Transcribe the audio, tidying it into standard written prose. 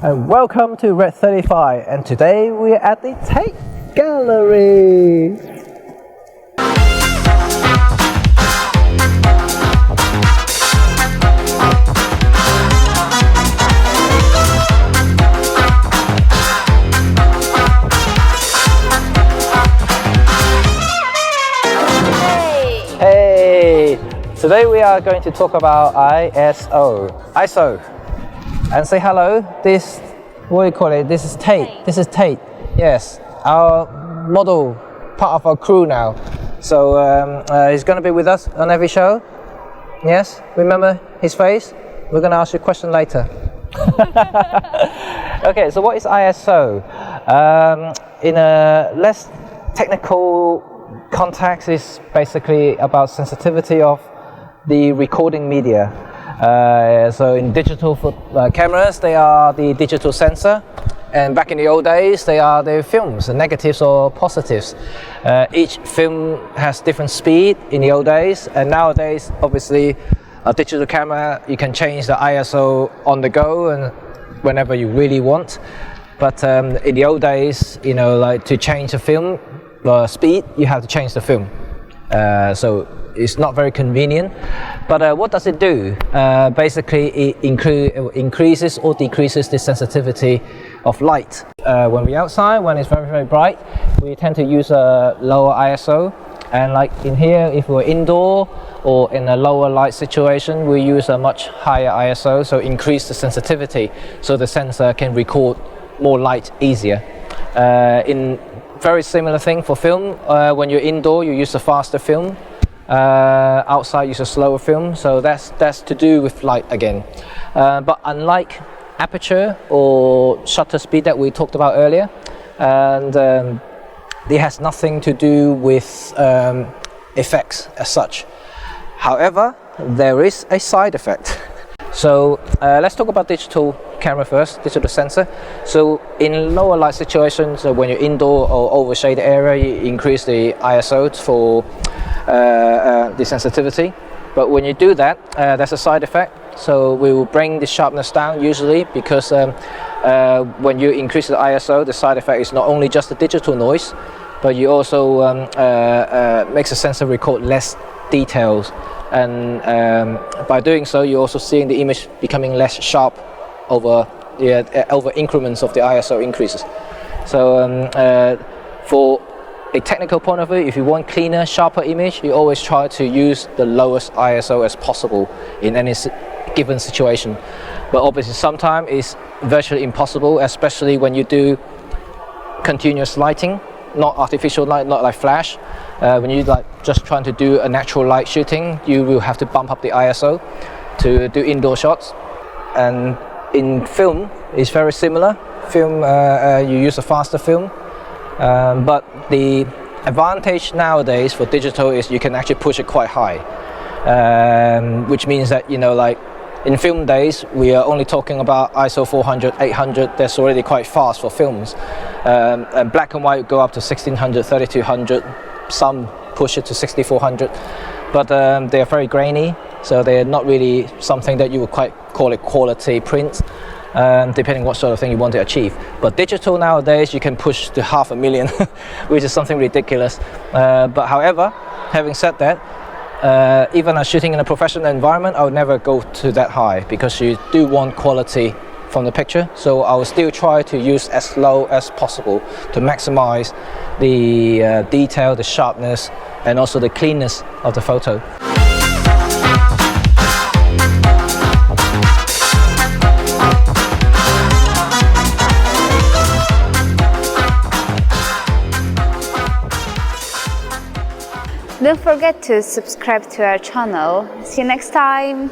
and welcome to Red 35, and today we're at the Tate Gallery. Hey! Today we are going to talk about ISO. And say hello. This, what do you call it? This is Tate. This is Tate. Yes, our model, part of our crew now. So he's going to be with us on every show. Yes, remember his face? We're going to ask you a question later. Okay, so what is ISO? In a less technical context, it's basically about sensitivity of the recording media. So in digital cameras, they are the digital sensor, and back in the old days, they are the films, the negatives or positives. Each film has different speed in the old days, and nowadays, obviously, a digital camera, you can change the ISO on the go and whenever you really want. But in the old days, you know, like to change the film speed, you have to change the film. So it's not very convenient, but what does it do? Basically, it increases or decreases the sensitivity of light. When we're outside, when it's very, very bright, we tend to use a lower ISO. And like in here, if we're indoor or in a lower light situation, we use a much higher ISO, so increase the sensitivity, so the sensor can record more light easier. In very similar thing for film, when you're indoor, you use a faster film. Outside use a slower film, so that's to do with light again. But unlike aperture or shutter speed that we talked about earlier, and it has nothing to do with effects as such. However, there is a side effect. So let's talk about digital camera first, digital sensor. So in lower light situations, when you're indoor or overshaded area, you increase the ISO for the sensitivity. But when you do that, there's a side effect. So we will bring the sharpness down usually, because when you increase the ISO, the side effect is not only just the digital noise, but you also makes the sensor record less details. And by doing so, you're also seeing the image becoming less sharp over increments of the ISO increases. So for a technical point of view, if you want cleaner, sharper image, you always try to use the lowest ISO as possible in any given situation. But obviously sometimes it's virtually impossible, especially when you do continuous lighting, not artificial light, not like flash. When you like just trying to do a natural light shooting, you will have to bump up the ISO to do indoor shots. And in film, it's very similar. Film, you use a faster film, but the advantage nowadays for digital is you can actually push it quite high, which means that, you know, like in film days, we are only talking about ISO 400, 800. That's already quite fast for films. And black and white go up to 1600, 3200. Some push it to 6400, but they are very grainy, so they are not really something that you would quite call it quality print, depending what sort of thing you want to achieve. But digital nowadays, you can push to 500,000, which is something ridiculous. But however, having said that, even as shooting in a professional environment, I would never go to that high, because you do want quality from the picture. So I will still try to use as low as possible to maximize the detail, the sharpness, and also the cleanness of the photo. Don't forget to subscribe to our channel. See you next time!